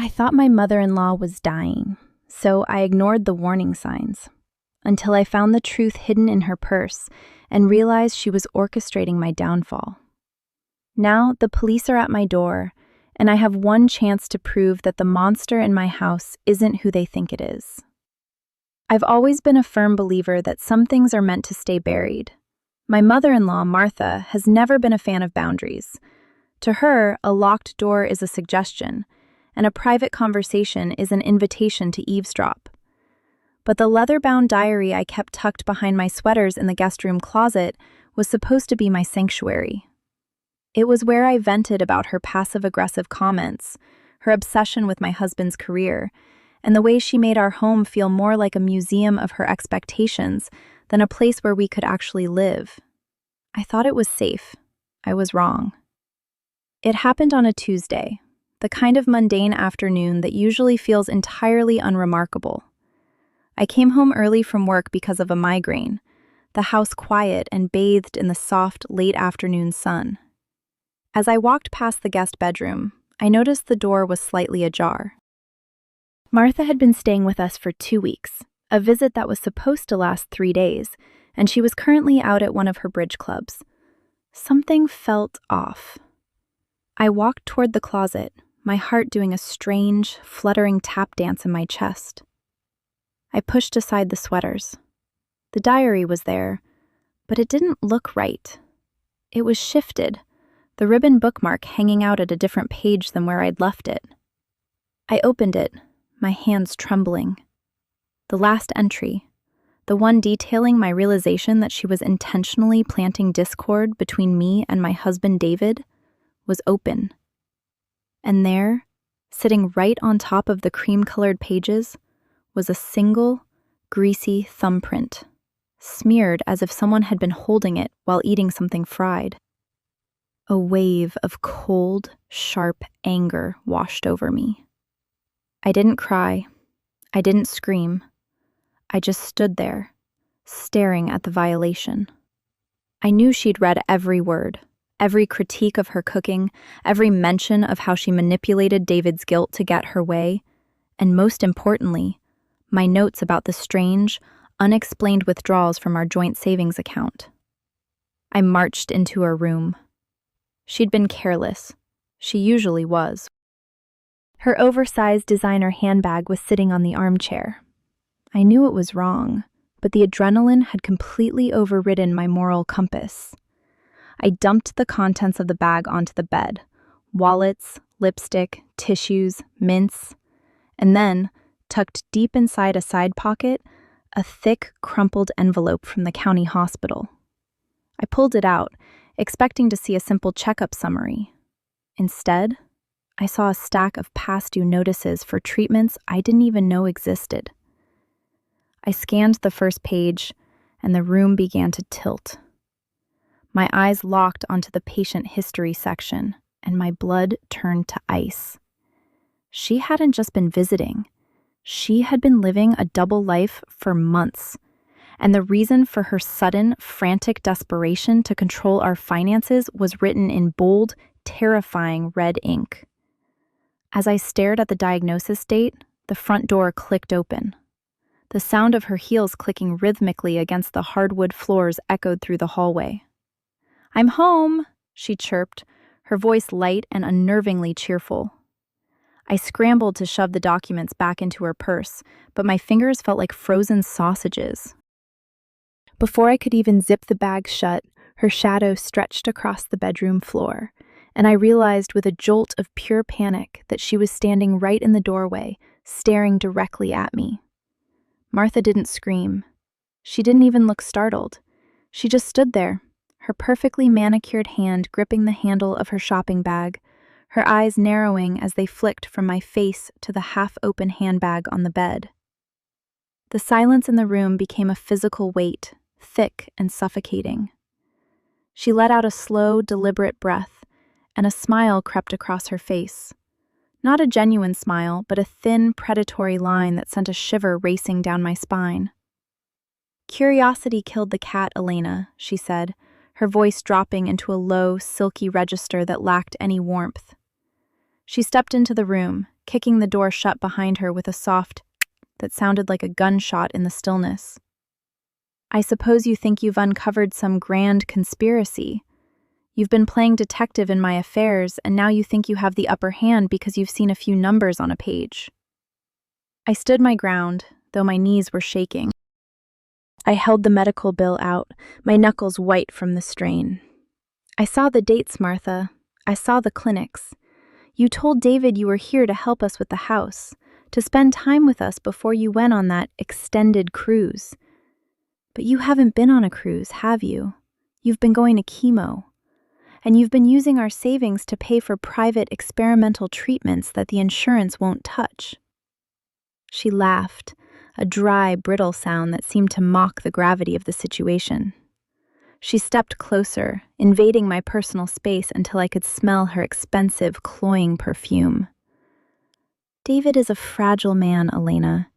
I thought my mother-in-law was dying, so I ignored the warning signs until I found the truth hidden in her purse and realized she was orchestrating my downfall. Now the police are at my door, and I have one chance to prove that the monster in my house isn't who they think it is. I've always been a firm believer that some things are meant to stay buried. My mother-in-law, Martha, has never been a fan of boundaries. To her, a locked door is a suggestion, and a private conversation is an invitation to eavesdrop. But the leather-bound diary I kept tucked behind my sweaters in the guest room closet was supposed to be my sanctuary. It was where I vented about her passive-aggressive comments, her obsession with my husband's career, and the way she made our home feel more like a museum of her expectations than a place where we could actually live. I thought it was safe. I was wrong. It happened on a Tuesday, the kind of mundane afternoon that usually feels entirely unremarkable. I came home early from work because of a migraine, the house quiet and bathed in the soft, late-afternoon sun. As I walked past the guest bedroom, I noticed the door was slightly ajar. Martha had been staying with us for 2 weeks, a visit that was supposed to last 3 days, and she was currently out at one of her bridge clubs. Something felt off. I walked toward the closet, my heart doing a strange, fluttering tap dance in my chest. I pushed aside the sweaters. The diary was there, but it didn't look right. It was shifted, the ribbon bookmark hanging out at a different page than where I'd left it. I opened it, my hands trembling. The last entry, the one detailing my realization that she was intentionally planting discord between me and my husband David, was open. And there, sitting right on top of the cream-colored pages, was a single, greasy thumbprint, smeared as if someone had been holding it while eating something fried. A wave of cold, sharp anger washed over me. I didn't cry. I didn't scream. I just stood there, staring at the violation. I knew she'd read every word, every critique of her cooking, every mention of how she manipulated David's guilt to get her way, and most importantly, my notes about the strange, unexplained withdrawals from our joint savings account. I marched into her room. She'd been careless. She usually was. Her oversized designer handbag was sitting on the armchair. I knew it was wrong, but the adrenaline had completely overridden my moral compass. I dumped the contents of the bag onto the bed, wallets, lipstick, tissues, mints, and then, tucked deep inside a side pocket, a thick, crumpled envelope from the county hospital. I pulled it out, expecting to see a simple checkup summary. Instead, I saw a stack of past due notices for treatments I didn't even know existed. I scanned the first page, and the room began to tilt. My eyes locked onto the patient history section, and my blood turned to ice. She hadn't just been visiting. She had been living a double life for months, and the reason for her sudden, frantic desperation to control our finances was written in bold, terrifying red ink. As I stared at the diagnosis date, the front door clicked open. The sound of her heels clicking rhythmically against the hardwood floors echoed through the hallway. "I'm home," she chirped, her voice light and unnervingly cheerful. I scrambled to shove the documents back into her purse, but my fingers felt like frozen sausages. Before I could even zip the bag shut, her shadow stretched across the bedroom floor, and I realized with a jolt of pure panic that she was standing right in the doorway, staring directly at me. Martha didn't scream. She didn't even look startled. She just stood there, her perfectly manicured hand gripping the handle of her shopping bag, her eyes narrowing as they flicked from my face to the half-open handbag on the bed. The silence in the room became a physical weight, thick and suffocating. She let out a slow, deliberate breath, and a smile crept across her face. Not a genuine smile, but a thin, predatory line that sent a shiver racing down my spine. "Curiosity killed the cat, Elena," she said, her voice dropping into a low, silky register that lacked any warmth. She stepped into the room, kicking the door shut behind her with a soft that sounded like a gunshot in the stillness. I suppose you think you've uncovered some grand conspiracy. You've been playing detective in my affairs, and now you think you have the upper hand because you've seen a few numbers on a page. I stood my ground, though my knees were shaking. I held the medical bill out, my knuckles white from the strain. I saw the dates, Martha. I saw the clinics. You told David you were here to help us with the house, to spend time with us before you went on that extended cruise. But you haven't been on a cruise, have you? You've been going to chemo. And you've been using our savings to pay for private experimental treatments that the insurance won't touch. She laughed, a dry, brittle sound that seemed to mock the gravity of the situation. She stepped closer, invading my personal space until I could smell her expensive, cloying perfume. David is a fragile man, Elena.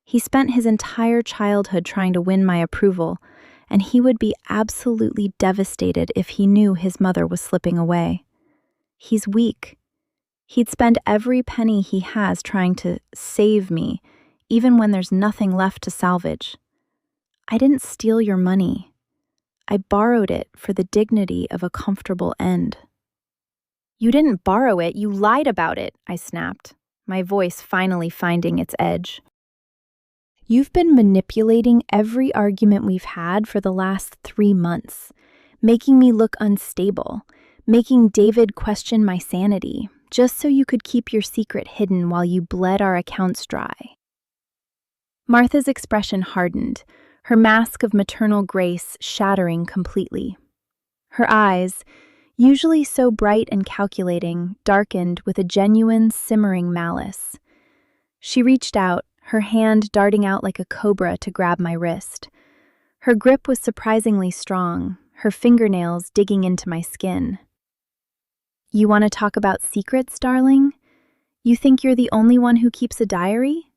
He spent his entire childhood trying to win my approval, and he would be absolutely devastated if he knew his mother was slipping away. He's weak. He'd spend every penny he has trying to save me, even when there's nothing left to salvage. I didn't steal your money. I borrowed it for the dignity of a comfortable end. You didn't borrow it, you lied about it, I snapped, my voice finally finding its edge. You've been manipulating every argument we've had for the last 3 months, making me look unstable, making David question my sanity, just so you could keep your secret hidden while you bled our accounts dry. Martha's expression hardened, her mask of maternal grace shattering completely. Her eyes, usually so bright and calculating, darkened with a genuine, simmering malice. She reached out, her hand darting out like a cobra to grab my wrist. Her grip was surprisingly strong, her fingernails digging into my skin. You want to talk about secrets, darling? You think you're the only one who keeps a diary?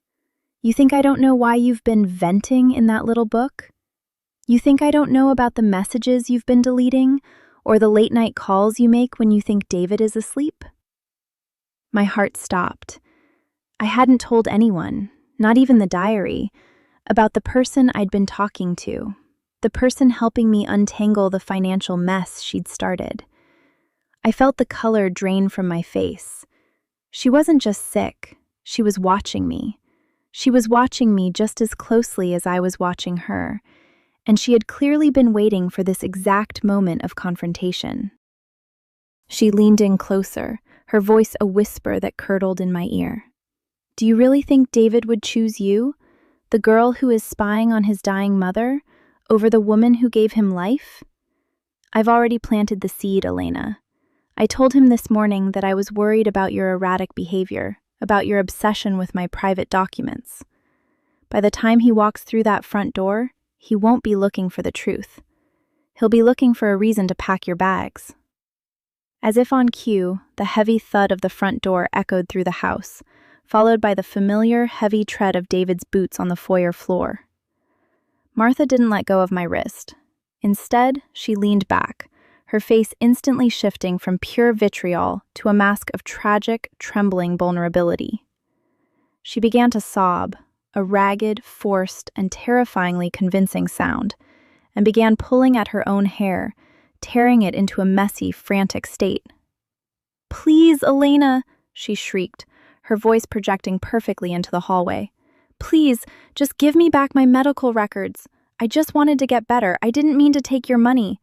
You think I don't know why you've been venting in that little book? You think I don't know about the messages you've been deleting, or the late-night calls you make when you think David is asleep? My heart stopped. I hadn't told anyone, not even the diary, about the person I'd been talking to, the person helping me untangle the financial mess she'd started. I felt the color drain from my face. She wasn't just sick, she was watching me. She was watching me just as closely as I was watching her, and she had clearly been waiting for this exact moment of confrontation. She leaned in closer, her voice a whisper that curdled in my ear. Do you really think David would choose you, the girl who is spying on his dying mother, over the woman who gave him life? I've already planted the seed, Elena. I told him this morning that I was worried about your erratic behavior, about your obsession with my private documents. By the time he walks through that front door, he won't be looking for the truth. He'll be looking for a reason to pack your bags. As if on cue, the heavy thud of the front door echoed through the house, followed by the familiar, heavy tread of David's boots on the foyer floor. Martha didn't let go of my wrist. Instead, she leaned back, her face instantly shifting from pure vitriol to a mask of tragic, trembling vulnerability. She began to sob, a ragged, forced, and terrifyingly convincing sound, and began pulling at her own hair, tearing it into a messy, frantic state. "Please, Elena," she shrieked, her voice projecting perfectly into the hallway. "Please, just give me back my medical records. I just wanted to get better. I didn't mean to take your money.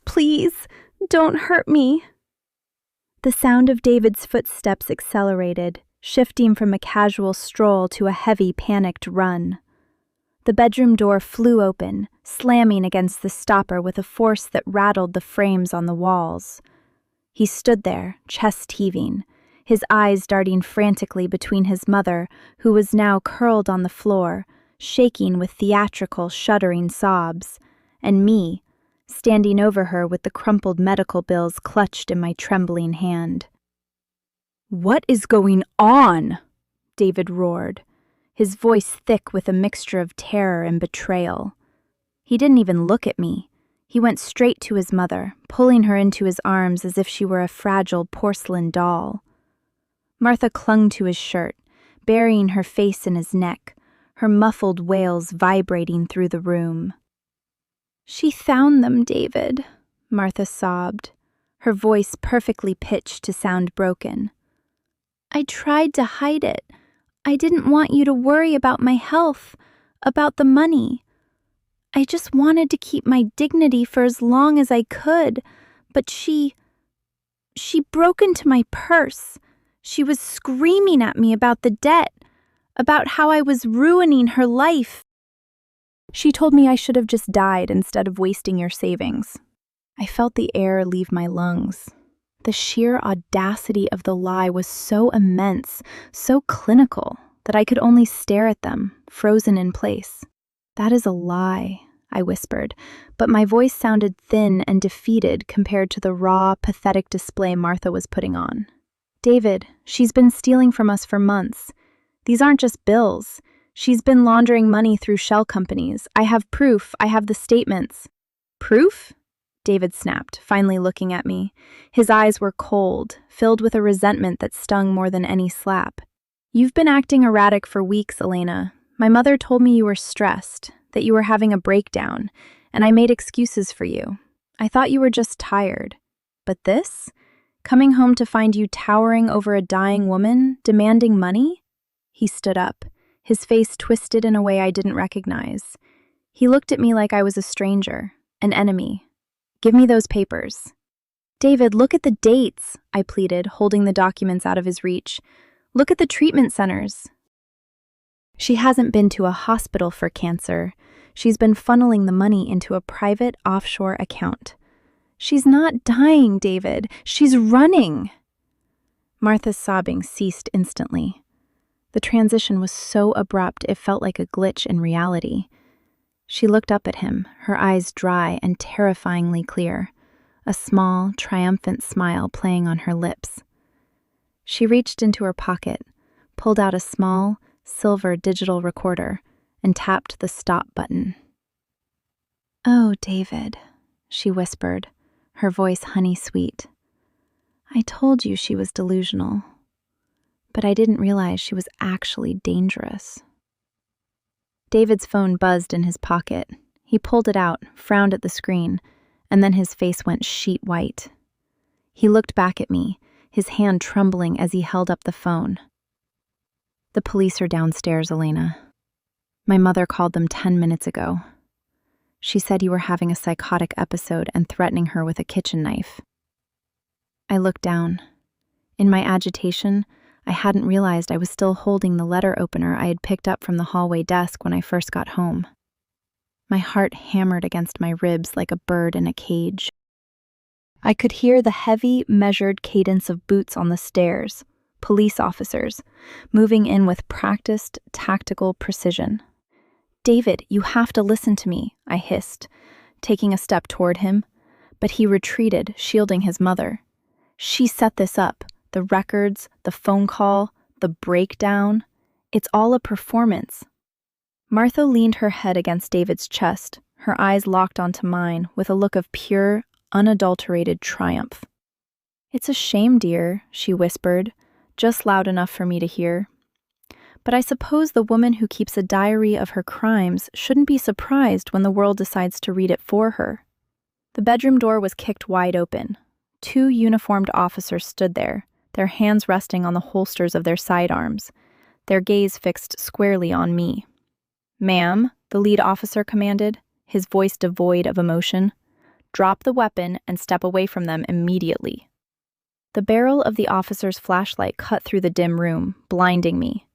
Please, don't hurt me." The sound of David's footsteps accelerated, shifting from a casual stroll to a heavy, panicked run. The bedroom door flew open, slamming against the stopper with a force that rattled the frames on the walls. He stood there, chest heaving, his eyes darting frantically between his mother, who was now curled on the floor, shaking with theatrical, shuddering sobs, and me, standing over her with the crumpled medical bills clutched in my trembling hand. "What is going on?" David roared, his voice thick with a mixture of terror and betrayal. He didn't even look at me. He went straight to his mother, pulling her into his arms as if she were a fragile porcelain doll. Martha clung to his shirt, burying her face in his neck, her muffled wails vibrating through the room. "She found them, David," Martha sobbed, her voice perfectly pitched to sound broken. "I tried to hide it. I didn't want you to worry about my health, about the money. I just wanted to keep my dignity for as long as I could, but she broke into my purse. She was screaming at me about the debt, about how I was ruining her life. She told me I should have just died instead of wasting your savings." I felt the air leave my lungs. The sheer audacity of the lie was so immense, so clinical, that I could only stare at them, frozen in place. "That is a lie," I whispered, but my voice sounded thin and defeated compared to the raw, pathetic display Martha was putting on. "David, she's been stealing from us for months. These aren't just bills. She's been laundering money through shell companies. I have proof. I have the statements." "Proof?" David snapped, finally looking at me. His eyes were cold, filled with a resentment that stung more than any slap. "You've been acting erratic for weeks, Elena. My mother told me you were stressed, that you were having a breakdown, and I made excuses for you. I thought you were just tired. But this? Coming home to find you towering over a dying woman, demanding money?" He stood up, his face twisted in a way I didn't recognize. He looked at me like I was a stranger, an enemy. "Give me those papers." "David, look at the dates," I pleaded, holding the documents out of his reach. "Look at the treatment centers." "She hasn't been to a hospital for cancer. She's been funneling the money into a private offshore account." "She's not dying, David. She's running." Martha's sobbing ceased instantly. The transition was so abrupt it felt like a glitch in reality. She looked up at him, her eyes dry and terrifyingly clear, a small, triumphant smile playing on her lips. She reached into her pocket, pulled out a small, silver digital recorder, and tapped the stop button. "Oh, David," she whispered, her voice honey-sweet. "I told you she was delusional, but I didn't realize she was actually dangerous." David's phone buzzed in his pocket. He pulled it out, frowned at the screen, and then his face went sheet white. He looked back at me, his hand trembling as he held up the phone. "The police are downstairs, Elena. My mother called them 10 minutes ago. She said you were having a psychotic episode and threatening her with a kitchen knife." I looked down. In my agitation, I hadn't realized I was still holding the letter opener I had picked up from the hallway desk when I first got home. My heart hammered against my ribs like a bird in a cage. I could hear the heavy, measured cadence of boots on the stairs, police officers, moving in with practiced, tactical precision. "David, you have to listen to me," I hissed, taking a step toward him, but he retreated, shielding his mother. "She set this up. The records, the phone call, the breakdown. It's all a performance." Martha leaned her head against David's chest, her eyes locked onto mine with a look of pure, unadulterated triumph. "It's a shame, dear," she whispered, just loud enough for me to hear. "But I suppose the woman who keeps a diary of her crimes shouldn't be surprised when the world decides to read it for her." The bedroom door was kicked wide open. 2 uniformed officers stood there, their hands resting on the holsters of their sidearms, their gaze fixed squarely on me. "Ma'am," the lead officer commanded, his voice devoid of emotion, "drop the weapon and step away from them immediately." The barrel of the officer's flashlight cut through the dim room, blinding me.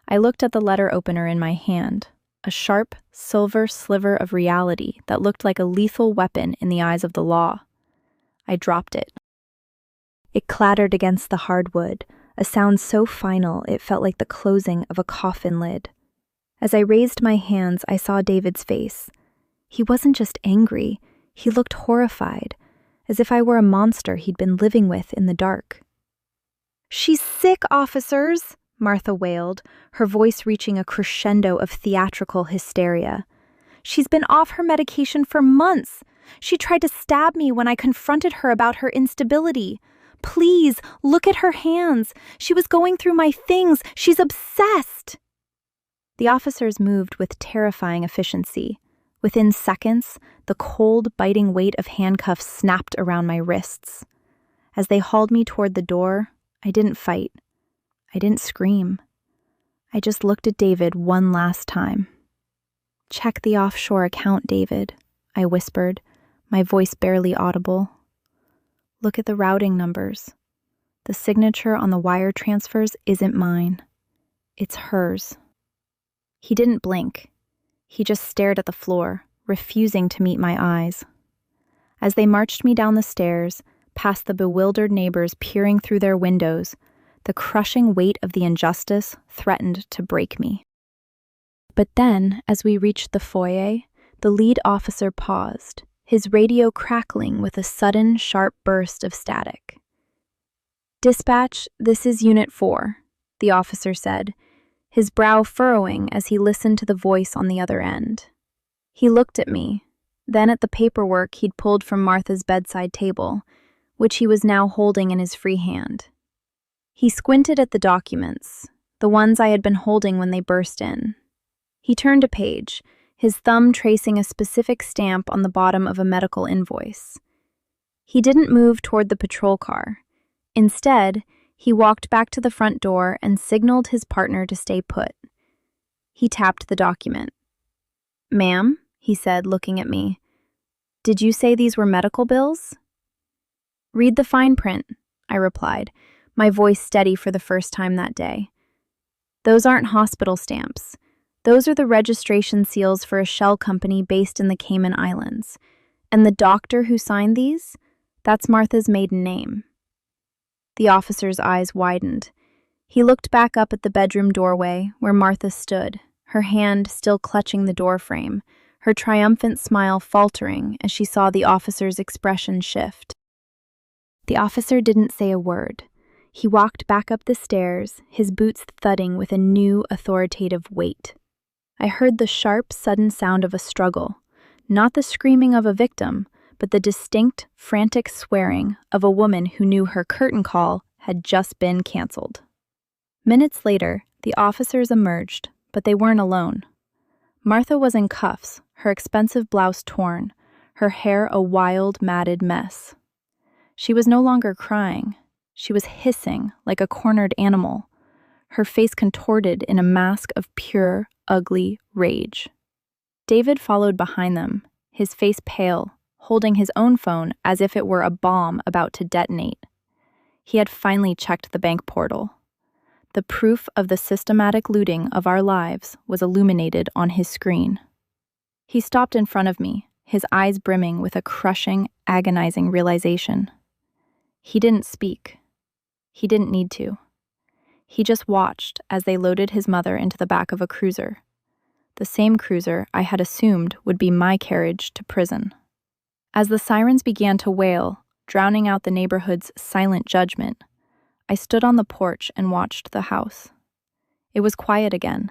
I looked at the letter opener in my hand, a sharp, silver sliver of reality that looked like a lethal weapon in the eyes of the law. I dropped it. It clattered against the hardwood, a sound so final it felt like the closing of a coffin lid. As I raised my hands, I saw David's face. He wasn't just angry, he looked horrified, as if I were a monster he'd been living with in the dark. "She's sick, officers!" Martha wailed, her voice reaching a crescendo of theatrical hysteria. "She's been off her medication for months. She tried to stab me when I confronted her about her instability. Please, look at her hands. She was going through my things. She's obsessed. The officers moved with terrifying efficiency. Within seconds, the cold, biting weight of handcuffs snapped around my wrists. As they hauled me toward the door, I didn't fight. I didn't scream. I just looked at David one last time. "Check the offshore account, David," I whispered, my voice barely audible. "Look at the routing numbers. The signature on the wire transfers isn't mine. It's hers." He didn't blink. He just stared at the floor, refusing to meet my eyes. As they marched me down the stairs, past the bewildered neighbors peering through their windows, the crushing weight of the injustice threatened to break me. But then, as we reached the foyer, the lead officer paused, his radio crackling with a sudden, sharp burst of static. "Dispatch, this is Unit 4, the officer said, his brow furrowing as he listened to the voice on the other end. He looked at me, then at the paperwork he'd pulled from Martha's bedside table, which he was now holding in his free hand. He squinted at the documents, the ones I had been holding when they burst in. He turned a page, his thumb tracing a specific stamp on the bottom of a medical invoice. He didn't move toward the patrol car. Instead, he walked back to the front door and signaled his partner to stay put. He tapped the document. "Ma'am," he said, looking at me, "did you say these were medical bills?" "Read the fine print," I replied, my voice steady for the first time that day. "Those aren't hospital stamps. Those are the registration seals for a shell company based in the Cayman Islands. And the doctor who signed these? That's Martha's maiden name." The officer's eyes widened. He looked back up at the bedroom doorway where Martha stood, her hand still clutching the doorframe, her triumphant smile faltering as she saw the officer's expression shift. The officer didn't say a word. He walked back up the stairs, his boots thudding with a new, authoritative weight. I heard the sharp, sudden sound of a struggle, not the screaming of a victim, but the distinct, frantic swearing of a woman who knew her curtain call had just been canceled. Minutes later, the officers emerged, but they weren't alone. Martha was in cuffs, her expensive blouse torn, her hair a wild, matted mess. She was no longer crying. She was hissing like a cornered animal, her face contorted in a mask of pure, ugly rage. David followed behind them, his face pale, holding his own phone as if it were a bomb about to detonate. He had finally checked the bank portal. The proof of the systematic looting of our lives was illuminated on his screen. He stopped in front of me, his eyes brimming with a crushing, agonizing realization. He didn't speak. He didn't need to. He just watched as they loaded his mother into the back of a cruiser, the same cruiser I had assumed would be my carriage to prison. As the sirens began to wail, drowning out the neighborhood's silent judgment, I stood on the porch and watched the house. It was quiet again.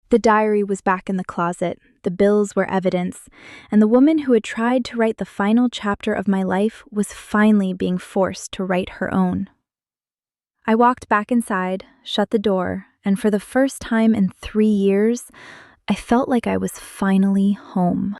The diary was back in the closet, the bills were evidence, and the woman who had tried to write the final chapter of my life was finally being forced to write her own. I walked back inside, shut the door, and for the first time in 3 years, I felt like I was finally home.